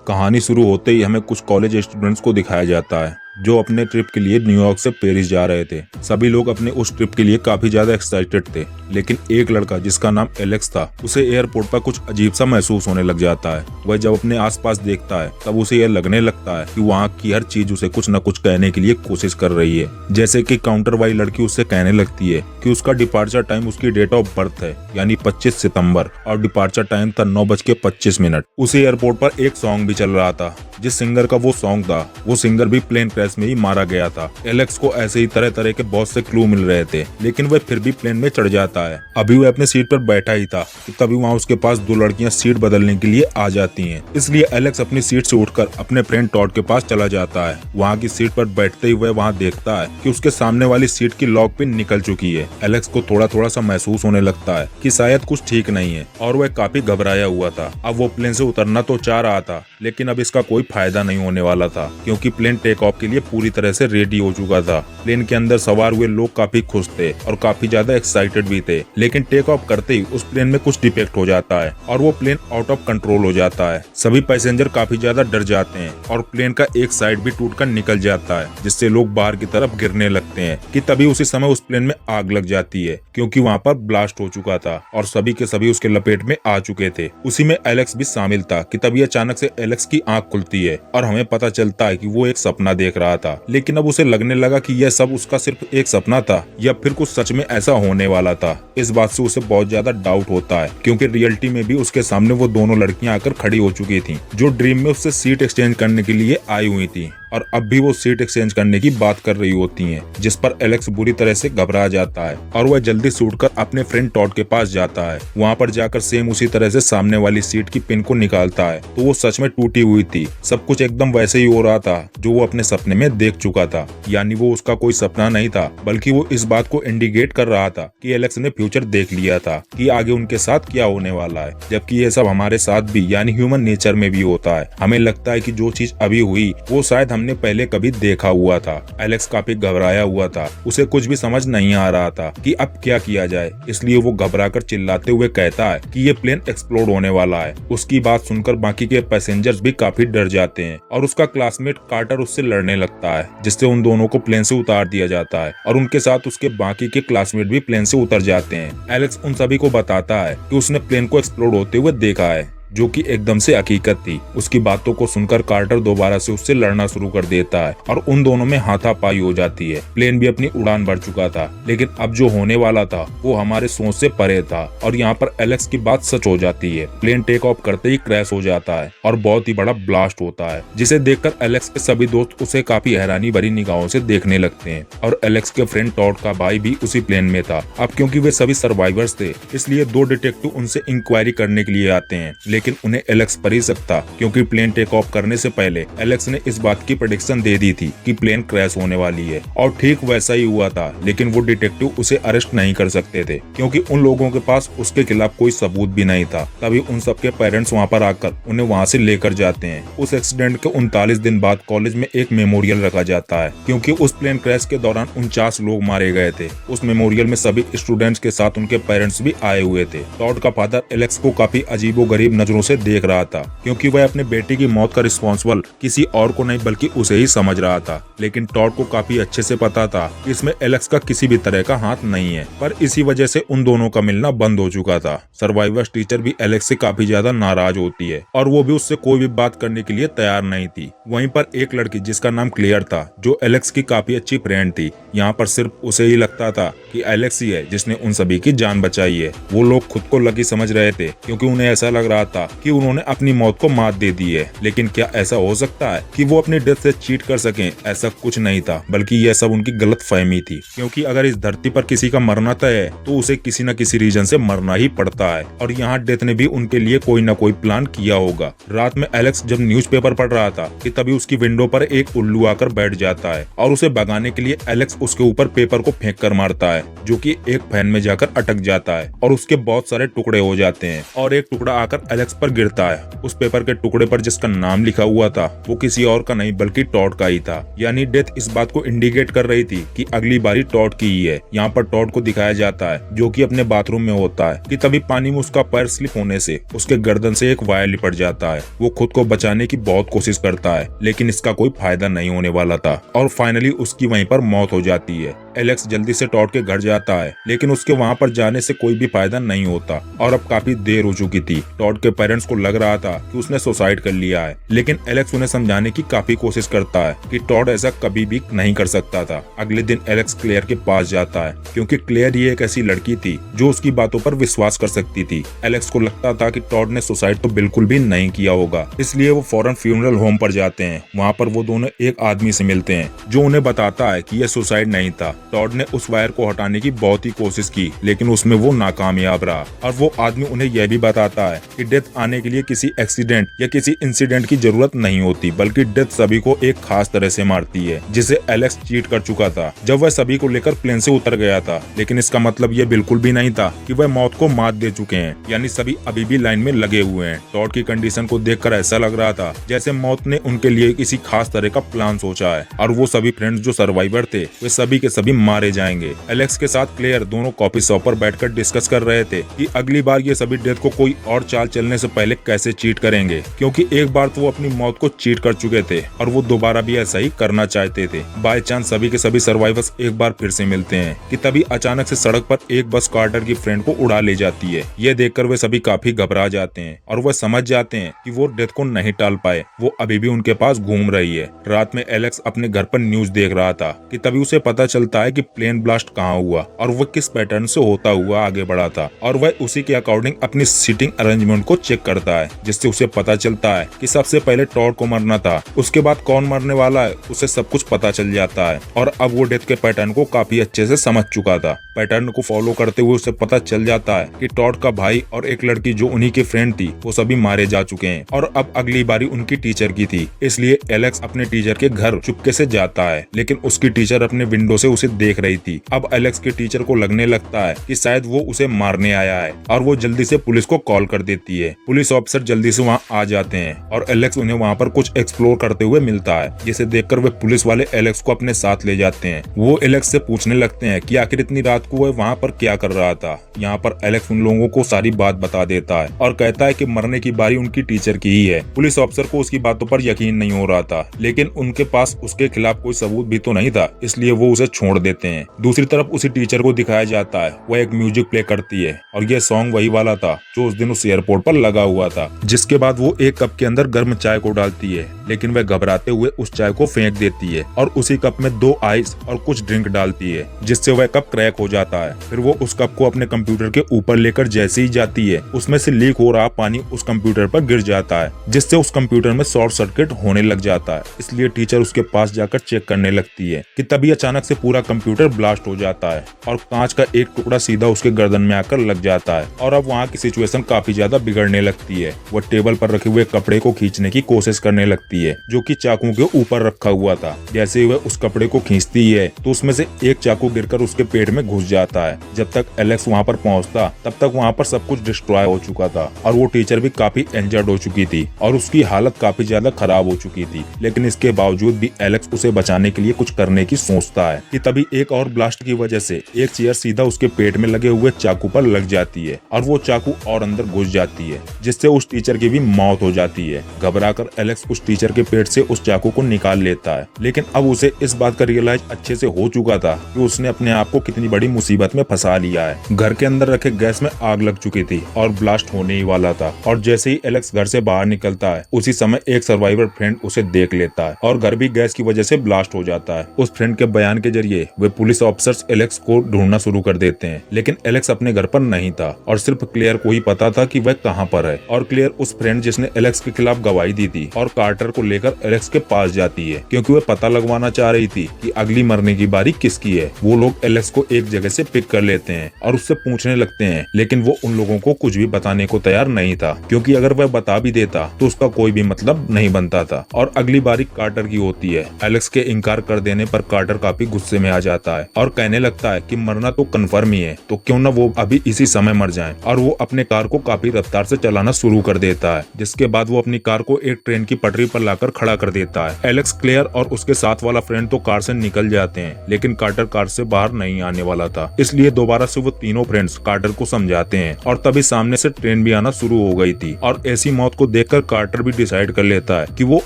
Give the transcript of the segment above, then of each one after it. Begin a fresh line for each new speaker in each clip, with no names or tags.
कहानी शुरू होते ही हमें कुछ कॉलेज स्टूडेंट्स को दिखाया जाता है जो अपने ट्रिप के लिए न्यूयॉर्क से पेरिस जा रहे थे। सभी लोग अपने उस ट्रिप के लिए काफी ज्यादा एक्साइटेड थे, लेकिन एक लड़का जिसका नाम एलेक्स था, उसे एयरपोर्ट पर कुछ अजीब सा महसूस होने लग जाता है। वह जब अपने आसपास देखता है तब उसे यह लगने लगता है कि वहाँ की हर चीज उसे कुछ न कुछ कहने के लिए कोशिश कर रही है। जैसे कि काउंटर वाली लड़की उससे कहने लगती है कि उसका डिपार्चर टाइम उसकी डेट ऑफ बर्थ है, यानी 25 सितंबर, और डिपार्चर टाइम था 9:25। उसी एयरपोर्ट पर एक सॉन्ग भी चल रहा था। जिस सिंगर का वो सॉन्ग था, वो सिंगर भी प्लेन क्रैश में ही मारा गया था। एलेक्स को ऐसे ही तरह तरह के बहुत से क्लू मिल रहे थे, लेकिन वह फिर भी प्लेन में चढ़ जाता है। अभी वह अपने सीट पर बैठा ही था कि तभी वहाँ उसके पास दो लड़कियां सीट बदलने के लिए आ जाती हैं। इसलिए एलेक्स अपनी सीट से उठकर अपने फ्रेंड टॉड के पास चला जाता है। वहाँ की सीट पर बैठते ही वह वहाँ देखता है कि उसके सामने वाली सीट की लॉक पिन निकल चुकी है। एलेक्स को थोड़ा थोड़ा सा महसूस होने लगता है कि शायद कुछ ठीक नहीं है, और वह काफी घबराया हुआ था। अब वो प्लेन से उतरना तो चाह रहा था, लेकिन अब इसका कोई फायदा नहीं होने वाला था, क्योंकि प्लेन टेक ऑफ के लिए पूरी तरह से रेडी हो चुका था। प्लेन के अंदर सवार हुए लोग काफी खुश थे और काफी ज्यादा एक्साइटेड भी थे, लेकिन टेक ऑफ करते ही उस प्लेन में कुछ डिफेक्ट हो जाता है और वो प्लेन आउट ऑफ कंट्रोल हो जाता है। सभी पैसेंजर काफी ज्यादा डर जाते हैं और प्लेन का एक साइड भी टूटकर निकल जाता है, जिससे लोग बाहर की तरफ गिरने लगते हैं कि तभी उसी समय उस प्लेन में आग लग जाती है, क्योंकि वहाँ पर ब्लास्ट हो चुका था और सभी के सभी उसके लपेट में आ चुके थे। उसी में एलेक्स भी शामिल था कि तभी अचानक से एलेक्स की आंख खुलती है और हमें पता चलता है कि वो एक सपना देख रहा था। लेकिन अब उसे लगने लगा कि यह सब उसका सिर्फ एक सपना था या फिर कुछ सच में ऐसा होने वाला था। इस बात से उसे बहुत ज्यादा डाउट होता है, क्योंकि रियलिटी में भी उसके सामने वो दोनों लड़कियां आकर खड़ी हो चुकी थी, जो ड्रीम में उससे सीट एक्सचेंज करने के लिए आई हुई थी, और अब भी वो सीट एक्सचेंज करने की बात कर रही होती हैं, जिस पर एलेक्स बुरी तरह से घबरा जाता है और वह जल्दी से उठकर अपने फ्रेंड टॉड के पास जाता है। वहाँ पर जाकर सेम उसी तरह से सामने वाली सीट की पिन को निकालता है, तो वो सच में टूटी हुई थी। सब कुछ एकदम वैसे ही हो रहा था जो वो अपने सपने में देख चुका था, यानी वो उसका कोई सपना नहीं था, बल्कि वो इस बात को इंडिकेट कर रहा था कि एलेक्स ने फ्यूचर देख लिया था कि आगे उनके साथ क्या होने वाला है। जबकि ये सब हमारे साथ भी, यानी ह्यूमन नेचर में भी होता है। हमें लगता है कि जो चीज अभी हुई वो शायद हमने पहले कभी देखा हुआ था। एलेक्स काफी घबराया हुआ था, उसे कुछ भी समझ नहीं आ रहा था कि अब क्या किया जाए, इसलिए वो घबराकर चिल्लाते हुए कहता है कि ये प्लेन एक्सप्लोड होने वाला है। उसकी बात सुनकर बाकी के पैसेंजर्स भी काफी डर जाते हैं और उसका क्लासमेट कार्टर उससे लड़ने लगता है, जिससे उन दोनों को प्लेन से उतार दिया जाता है और उनके साथ उसके बाकी के क्लासमेट भी प्लेन से उतर जाते हैं। एलेक्स उन सभी को बताता है कि उसने प्लेन को एक्सप्लोड होते हुए देखा है, जो कि एकदम से हकीकत थी। उसकी बातों को सुनकर कार्टर दोबारा से उससे लड़ना शुरू कर देता है और उन दोनों में हाथापाई हो जाती है। प्लेन भी अपनी उड़ान भर चुका था, लेकिन अब जो होने वाला था वो हमारे सोच से परे था, और यहाँ पर एलेक्स की बात सच हो जाती है। प्लेन टेक ऑफ करते ही क्रैश हो जाता है और बहुत ही बड़ा ब्लास्ट होता है, जिसे देखकर एलेक्स के सभी दोस्त उसे काफी हैरानी भरी निगाहों से देखने लगते हैं। और एलेक्स के फ्रेंड टॉड का भाई भी उसी प्लेन में था। अब क्योंकि वे सभी सर्वाइवर्स थे, इसलिए दो डिटेक्टिव उनसे इंक्वायरी करने के लिए आते हैं, लेकिन उन्हें एलेक्स पर ही शक था, क्योंकि प्लेन टेक ऑफ करने से पहले एलेक्स ने इस बात की प्रेडिक्शन दे दी थी कि प्लेन क्रैश होने वाली है, और ठीक वैसा ही हुआ था। लेकिन वो डिटेक्टिव उसे अरेस्ट नहीं कर सकते थे, क्योंकि उन लोगों के पास उसके खिलाफ कोई सबूत भी नहीं था। तभी उन सबके पेरेंट्स वहाँ पर आकर उन्हें वहाँ से लेकर जाते हैं। उस एक्सीडेंट के 39 दिन बाद कॉलेज में एक मेमोरियल रखा जाता है, क्योंकि उस प्लेन क्रैश के दौरान 49 लोग मारे गए थे। उस मेमोरियल में सभी स्टूडेंट्स के साथ उनके पेरेंट्स भी आए हुए थे। टॉड का फादर एलेक्स को काफी अजीबोगरीब नजरों से देख रहा था, क्योंकि वह अपने बेटे की मौत का रिस्पॉन्सिबल किसी और को नहीं बल्कि उसे ही समझ रहा था। लेकिन टॉड को काफी अच्छे से पता था कि इसमें एलेक्स का किसी भी तरह का हाथ नहीं है, पर इसी वजह से उन दोनों का मिलना बंद हो चुका था। सर्वाइवर्स टीचर भी एलेक्स से काफी ज्यादा नाराज होती है और वो भी उससे कोई भी बात करने के लिए तैयार नहीं थी। वहीं पर एक लड़की जिसका नाम क्लेयर था, जो एलेक्स की काफी अच्छी फ्रेंड थी, यहाँ पर सिर्फ उसे ही लगता था कि एलेक्स ही है जिसने उन सभी की जान बचाई है। वो लोग खुद को लकी समझ रहे थे, क्योंकि उन्हें ऐसा लग रहा था कि उन्होंने अपनी मौत को मात दे दी है। लेकिन क्या ऐसा हो सकता है कि वो अपनी डेथ से चीट कर सकें? ऐसा कुछ नहीं था, बल्कि यह सब उनकी गलत फहमी थी, क्योंकि अगर इस धरती पर किसी का मरना तय है तो उसे किसी न किसी रीजन से मरना ही पड़ता है, और यहाँ डेथ ने भी उनके लिए कोई न कोई प्लान किया होगा। रात में एलेक्स जब न्यूज़पेपर पढ़ रहा था कि तभी उसकी विंडो पर एक उल्लू आकर बैठ जाता है और उसे भगाने के लिए एलेक्स उसके ऊपर पेपर को फेंक कर मारता है। है जो कि एक फैन में जाकर अटक जाता है और उसके बहुत सारे टुकड़े हो जाते हैं और एक टुकड़ा आकर एलेक्स पर गिरता है। उस पेपर के टुकड़े पर जिसका नाम लिखा हुआ था वो किसी और का नहीं बल्कि टॉड का ही था। यानी डेथ इस बात को इंडिकेट कर रही थी कि अगली बारी टॉड की ही है। यहाँ पर टॉड को दिखाया जाता है जो कि अपने बाथरूम में होता है कि तभी पानी में उसका पैर स्लिप होने से उसके गर्दन से एक वायर लिपट जाता है। वो खुद को बचाने की बहुत कोशिश करता है लेकिन इसका कोई फायदा नहीं होने वाला था और फाइनली उसकी वहीं पर मौत हो जाती है। एलेक्स जल्दी से टॉड के घर जाता है लेकिन उसके वहाँ पर जाने से कोई भी फायदा नहीं होता और अब काफी देर हो चुकी थी। टॉड के पेरेंट्स को लग रहा था कि उसने सुसाइड कर लिया है लेकिन एलेक्स उन्हें समझाने की काफी कोशिश करता है कि टॉड ऐसा कभी भी नहीं कर सकता था। अगले दिन एलेक्स क्लेयर के पास जाता है क्योंकि क्लेयर ये एक ऐसी लड़की थी जो उसकी बातों पर विश्वास कर सकती थी। एलेक्स को लगता था कि टॉड ने सुसाइड तो बिल्कुल भी नहीं किया होगा, इसलिए वो फौरन फ्यूनरल होम पर जाते हैं। वहाँ पर वो दोनों एक आदमी से मिलते हैं जो उन्हें बताता है कि यह सुसाइड नहीं था। टॉड ने उस वायर को हटाने की बहुत ही कोशिश की लेकिन उसमें वो नाकामयाब रहा और वो आदमी उन्हें यह भी बताता है कि डेथ आने के लिए किसी एक्सीडेंट या किसी इंसिडेंट की जरूरत नहीं होती बल्कि डेथ सभी को एक खास तरह से मारती है जिसे एलेक्स चीट कर चुका था जब वह सभी को लेकर प्लेन से उतर गया था। लेकिन इसका मतलब ये बिल्कुल भी नहीं था कि वह मौत को मात दे चुके हैं, यानी सभी अभी भी लाइन में लगे हुए हैं। टॉड की कंडीशन को देखकर ऐसा लग रहा था जैसे मौत ने उनके लिए किसी खास तरह का प्लान सोचा है और वो सभी फ्रेंड्स जो सर्वाइवर थे वे सभी के सभी मारे जाएंगे। एलेक्स के साथ क्लेयर दोनों कॉफी शॉप पर बैठकर डिस्कस कर रहे थे कि अगली बार ये सभी डेथ को कोई और चाल चलने से पहले कैसे चीट करेंगे, क्योंकि एक बार तो वो अपनी मौत को चीट कर चुके थे और वो दोबारा भी ऐसा ही करना चाहते थे। बाय चांस सभी के सभी सर्वाइवर्स एक बार फिर से मिलते हैं कि तभी अचानक से सड़क पर एक बस कार्टर की फ्रेंड को उड़ा ले जाती है। ये देखकर वे सभी काफी घबरा जाते हैं और वह समझ जाते हैं कि वो डेथ को नहीं टाल पाए, वो अभी भी उनके पास घूम रही है। रात में एलेक्स अपने घर पर न्यूज देख रहा था कि तभी उसे पता चलता है कि प्लेन ब्लास्ट कहाँ हुआ और वह किस पैटर्न से होता हुआ आगे बढ़ा था और वह उसी के अकॉर्डिंग अपनी सीटिंग अरेंजमेंट को चेक करता है जिससे उसे पता चलता है कि सबसे पहले टॉड को मरना था, उसके बाद कौन मरने वाला है उसे सब कुछ पता चल जाता है और अब वो डेथ के पैटर्न को काफी अच्छे से समझ चुका था। पैटर्न को फॉलो करते हुए उसे पता चल जाता है कि टॉड का भाई और एक लड़की जो उन्हीं की फ्रेंड थी वो सभी मारे जा चुके हैं और अब अगली बारी उनकी टीचर की थी। इसलिए एलेक्स अपने टीचर के घर चुपके से जाता है लेकिन उसकी टीचर अपने विंडो से उसे देख रही थी। अब एलेक्स के टीचर को लगने लगता है कि शायद वो उसे मारने आया है और वो जल्दी से पुलिस को कॉल कर देती है। पुलिस ऑफिसर जल्दी से वहाँ आ जाते हैं और एलेक्स उन्हें वहाँ पर कुछ एक्सप्लोर करते हुए मिलता है, जिसे देखकर वे पुलिस वाले एलेक्स को अपने साथ ले जाते हैं। वो एलेक्स से पूछने लगते हैं कि आखिर इतनी रात को वह वहाँ पर क्या कर रहा था। यहाँ पर एलेक्स उन लोगों को सारी बात बता देता है और कहता है कि मरने की बारी उनकी टीचर की ही है। पुलिस ऑफिसर को उसकी बातों पर यकीन नहीं हो रहा था लेकिन उनके पास उसके खिलाफ कोई सबूत भी तो नहीं था, इसलिए वो उसे छोड़ देते हैं। दूसरी तरफ उसी टीचर को दिखाया जाता है, वह एक म्यूजिक प्ले करती है और यह सॉन्ग वही वाला था जो उस दिन उस एयरपोर्ट पर लगा हुआ था। जिसके बाद वो एक कप के अंदर गर्म चाय को डालती है लेकिन वह घबराते हुए उस चाय को फेंक देती है और उसी कप में 2 आइस और कुछ ड्रिंक डालती है जिससे वह कप क्रैक हो जाता है। फिर वो उस कप को अपने कंप्यूटर के ऊपर लेकर जैसे ही जाती है उसमें से लीक हो रहा पानी उस कंप्यूटर पर गिर जाता है जिससे उस कंप्यूटर में शॉर्ट सर्किट होने लग जाता है। इसलिए टीचर उसके पास जाकर चेक करने लगती है कि तभी अचानक से पूरा कंप्यूटर ब्लास्ट हो जाता है और कांच का एक टुकड़ा सीधा उसके गर्दन में आकर लग जाता है और अब वहाँ की सिचुएशन काफी ज्यादा बिगड़ने लगती है। वह टेबल पर रखे हुए कपड़े को खींचने की कोशिश करने लगती है जो कि चाकू के ऊपर रखा हुआ था। जैसे ही वह उस कपड़े को खींचती है तो उसमें से एक चाकू गिरकर उसके पेट में घुस जाता है। जब तक एलेक्स वहाँ पर पहुँचता तब तक वहाँ पर सब कुछ डिस्ट्रॉय हो चुका था और वो टीचर भी काफी इंजर्ड हो चुकी थी और उसकी हालत काफी ज्यादा खराब हो चुकी थी। लेकिन इसके बावजूद भी एलेक्स उसे बचाने के लिए कुछ करने की सोचता है कि तभी एक और ब्लास्ट की वजह से एक चेयर सीधा उसके पेट में लगे हुए चाकू पर लग जाती है और वो चाकू और अंदर घुस जाती है जिससे उस टीचर की भी मौत हो जाती है। घबराकर एलेक्स उस टीचर के पेट से उस चाकू को निकाल लेता है लेकिन अब उसे इस बात का रियलाइज अच्छे से हो चुका था कि उसने अपने आप को कितनी बड़ी मुसीबत में फंसा लिया है। घर के अंदर रखे गैस में आग लग चुकी थी और ब्लास्ट होने ही वाला था और जैसे ही एलेक्स घर से बाहर निकलता है उसी समय एक सर्वाइवर फ्रेंड उसे देख लेता है और घर भी गैस की वजह से ब्लास्ट हो जाता है। उस फ्रेंड के बयान के जरिए वे पुलिस ऑफिसर्स एलेक्स को ढूंढना शुरू कर देते हैं लेकिन एलेक्स अपने घर पर नहीं था और सिर्फ क्लेयर को ही पता था कि वह कहां पर है। और क्लेयर उस फ्रेंड जिसने एलेक्स के खिलाफ गवाही दी थी और कार्टर को लेकर एलेक्स के पास जाती है क्योंकि वह पता लगवाना चाह रही थी कि अगली मरने की बारी किसकी है। वो लोग एलेक्स को एक जगह से पिक कर लेते हैं और उससे पूछने लगते हैं लेकिन वो उन लोगों को कुछ भी बताने को तैयार नहीं था क्योंकि अगर वह बता भी देता तो उसका कोई भी मतलब नहीं बनता था। और अगली बारी कार्टर की होती है। एलेक्स के इनकार कर देने पर कार्टर काफी गुस्से में आ जाता है और कहने लगता है कि मरना तो कन्फर्म ही है, तो क्यों ना वो अभी इसी समय मर जाएं। और वो अपने कार को काफी रफ्तार से चलाना शुरू कर देता है, जिसके बाद वो अपनी कार को एक ट्रेन की पटरी पर लाकर खड़ा कर देता है। एलेक्स, क्लेयर और उसके साथ वाला फ्रेंड तो कार से निकल जाते हैं, लेकिन कार्टर कार से बाहर नहीं आने वाला था, इसलिए दोबारा से वो तीनों फ्रेंड्स कार्टर को समझाते हैं और तभी सामने से ट्रेन भी आना शुरू हो गई थी। और ऐसी मौत को देखकर कार्टर भी डिसाइड कर लेता है कि वो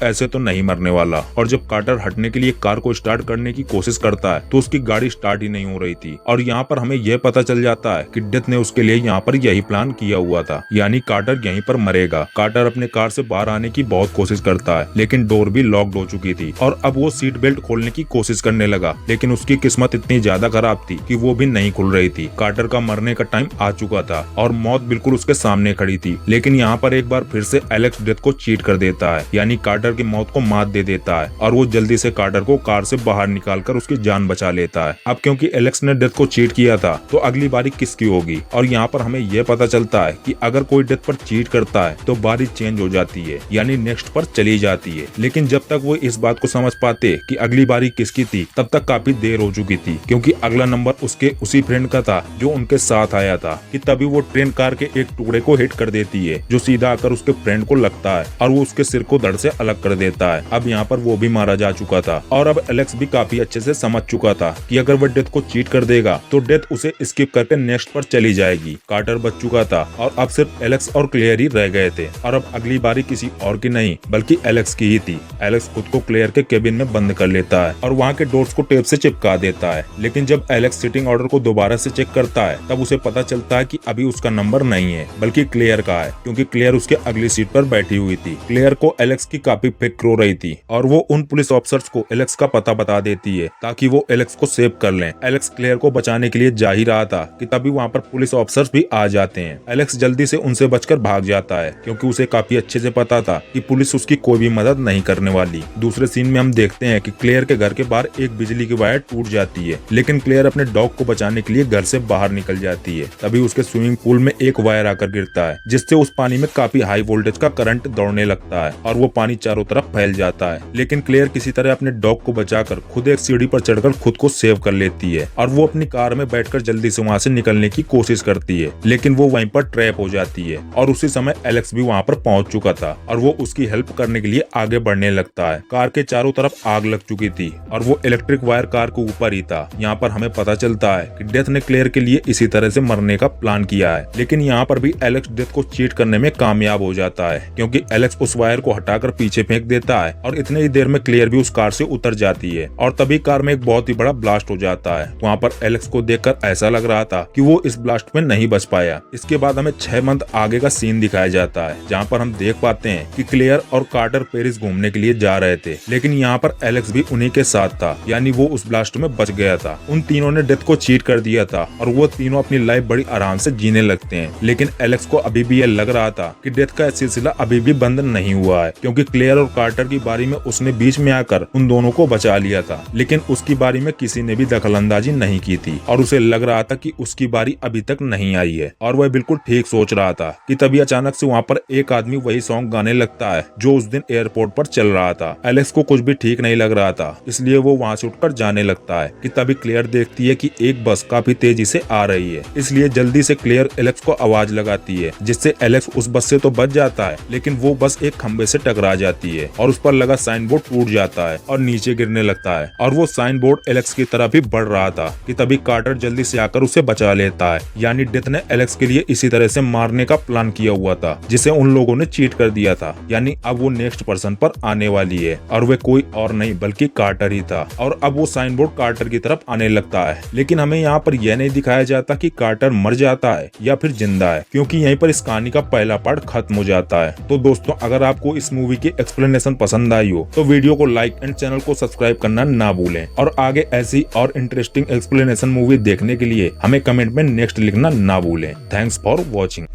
ऐसे तो नहीं मरने वाला। और जब कार्टर हटने के लिए कार को स्टार्ट करने की कोशिश करता है तो उसकी गाड़ी स्टार्ट ही नहीं हो रही थी। और यहाँ पर हमें यह पता चल जाता है कि डेथ ने उसके लिए यहाँ पर यही प्लान किया हुआ था, यानी कार्टर यहीं पर मरेगा। कार्टर अपने कार से बाहर आने की बहुत कोशिश करता है, लेकिन डोर भी लॉक्ड हो चुकी थी और अब वो सीट बेल्ट खोलने की कोशिश करने लगा, लेकिन उसकी किस्मत इतनी ज्यादा खराब थी कि वो भी नहीं खुल रही थी। कार्टर का मरने का टाइम आ चुका था और मौत बिल्कुल उसके सामने खड़ी थी। लेकिन यहाँ पर एक बार फिर से एलेक्स डेथ को चीट कर देता है, यानी कार्टर की मौत को मात दे देता है और वो जल्दी से कार्टर को कार से बाहर निकालकर उसकी जान बचा लेता है। अब क्योंकि एलेक्स ने डेथ को चीट किया था तो अगली बारी किसकी होगी, और यहाँ पर हमें यह पता चलता है कि अगर कोई डेथ पर चीट करता है तो बारी चेंज हो जाती है, यानी नेक्स्ट पर चली जाती है। लेकिन जब तक वो इस बात को समझ पाते कि अगली बारी किसकी थी, तब तक काफी देर हो चुकी थी, क्योंकि अगला नंबर उसके उसी फ्रेंड का था जो उनके साथ आया था। कि तभी वो ट्रेन कार के एक टुकड़े को हिट कर देती है, जो सीधा आकर उसके फ्रेंड को लगता है और वो उसके सिर को धड़ से अलग कर देता है। अब यहाँ पर वो भी मारा जा चुका था और अब एलेक्स भी काफी अच्छे से समझ चुका था कि अगर वो डेथ को चीट कर देगा तो डेथ उसे स्किप करके नेक्स्ट पर चली जाएगी। कार्टर बच चुका था और अब सिर्फ एलेक्स और क्लेयर ही रह गए थे, और अब अगली बारी किसी और की नहीं बल्कि एलेक्स की ही थी। एलेक्स खुद को क्लेयर के केबिन में बंद कर लेता है और वहाँ के डोर्स को टेप से चिपका देता है। लेकिन जब एलेक्स सिटिंग ऑर्डर को दोबारा से चेक करता है तब उसे पता चलता है कि अभी उसका नंबर नहीं है बल्कि क्लेयर का है, क्योंकि क्लेयर उसके अगली सीट पर बैठी हुई थी। क्लेयर को एलेक्स की काफी फिक्र हो रही थी और वो उन पुलिस ऑफिसर्स को एलेक्स का पता बता देती है ताकि वो एलेक्स को सेव कर लें। एलेक्स क्लेयर को बचाने के लिए जा ही रहा था कि तभी वहाँ पर पुलिस ऑफिसर्स भी आ जाते हैं। एलेक्स जल्दी से उनसे बचकर भाग जाता है, क्योंकि उसे काफी अच्छे से पता था कि पुलिस उसकी कोई भी मदद नहीं करने वाली। दूसरे सीन में हम देखते हैं कि क्लेयर के घर के बाहर एक बिजली की वायर टूट जाती है, लेकिन क्लेयर अपने डॉग को बचाने के लिए घर से बाहर निकल जाती है। तभी उसके स्विमिंग पूल में एक वायर आकर गिरता है, जिससे उस पानी में काफी हाई वोल्टेज का करंट दौड़ने लगता है और वो पानी चारों तरफ फैल जाता है। लेकिन क्लेयर किसी तरह अपने डॉग को बचाकर खुद एक सीढ़ी पर चढ़कर खुद को सेव कर लेती है और वो अपनी कार में बैठकर जल्दी से वहाँ से निकलने की कोशिश करती है, लेकिन वो वहीं पर ट्रैप हो जाती है। और उसी समय एलेक्स भी वहाँ पर पहुँच चुका था और वो उसकी हेल्प करने के लिए आगे बढ़ने लगता है। कार के चारों तरफ आग लग चुकी थी और वो इलेक्ट्रिक वायर कार के ऊपर ही था। यहाँ पर हमें पता चलता है कि डेथ ने क्लेयर के लिए इसी तरह से मरने का प्लान किया है, लेकिन यहाँ पर भी एलेक्स डेथ को चीट करने में कामयाब हो जाता है, क्योंकि एलेक्स उस वायर को हटाकर पीछे फेंक देता है और इतने ही देर में क्लेयर भी उस कार से उतर जाती है और तभी कार में एक बहुत ही बड़ा ब्लास्ट हो जाता है। वहाँ पर एलेक्स को देखकर ऐसा लग रहा था कि वो इस ब्लास्ट में नहीं बच पाया। इसके बाद हमें 6 मंथ आगे का सीन दिखाया जाता है, जहाँ पर हम देख पाते हैं कि क्लेयर और कार्टर पेरिस घूमने के लिए जा रहे थे, लेकिन यहाँ पर एलेक्स भी उन्हीं के साथ था, यानी वो उस ब्लास्ट में बच गया था। उन तीनों ने डेथ को चीट कर दिया था और वो तीनों अपनी लाइफ बड़ी आराम से जीने लगते हैं। लेकिन एलेक्स को अभी भी यह लग रहा था कि डेथ का सिलसिला अभी भी बंद नहीं हुआ है, क्योंकि क्लेयर और कार्टर की बारी में उसने बीच में आकर उन दोनों को बचा लिया था, लेकिन उसकी बारी में किसी ने भी दखलंदाजी नहीं की थी और उसे लग रहा था कि उसकी बारी अभी तक नहीं आई है और वह बिल्कुल ठीक सोच रहा था कि तभी अचानक से वहाँ पर एक आदमी वही सॉन्ग गाने लगता है जो उस दिन एयरपोर्ट पर चल रहा था। एलेक्स को कुछ भी ठीक नहीं लग रहा था, इसलिए वो वहाँ से उठकर जाने लगता है कि तभी क्लेयर देखती है कि एक बस काफी तेजी से आ रही है, इसलिए जल्दी से क्लेयर एलेक्स को आवाज लगाती है, जिससे एलेक्स उस बस से तो बच जाता है, लेकिन वो बस एक खंबे से टकरा जाती है और उस पर लगा साइन बोर्ड टूट जाता है और नीचे गिरने लगता है और वो साइन बोर्ड एलेक्स की तरफ ही बढ़ रहा था कि तभी कार्टर जल्दी से आकर उसे बचा लेता है। यानी डेथ ने एलेक्स के लिए इसी तरह से मारने का प्लान किया हुआ था, जिसे उन लोगों ने चीट कर दिया था, यानी अब वो नेक्स्ट पर्सन पर आने वाली है और वे कोई और नहीं बल्कि कार्टर ही था। और अब वो साइन बोर्ड कार्टर की तरफ आने लगता है, लेकिन हमें यहाँ पर यह नहीं दिखाया जाता कि कार्टर मर जाता है या फिर जिंदा है, क्योंकि यहीं पर इस कहानी का पहला पार्ट खत्म हो जाता है। तो दोस्तों, अगर आपको इस मूवी की एक्सप्लेनेशन पसंद आई हो तो वीडियो को लाइक एंड चैनल को सब्सक्राइब करना ना भूलें और आगे ऐसी और इंटरेस्टिंग एक्सप्लेनेशन मूवी देखने के लिए हमें कमेंट में नेक्स्ट लिखना ना भूलें। Thanks for watching.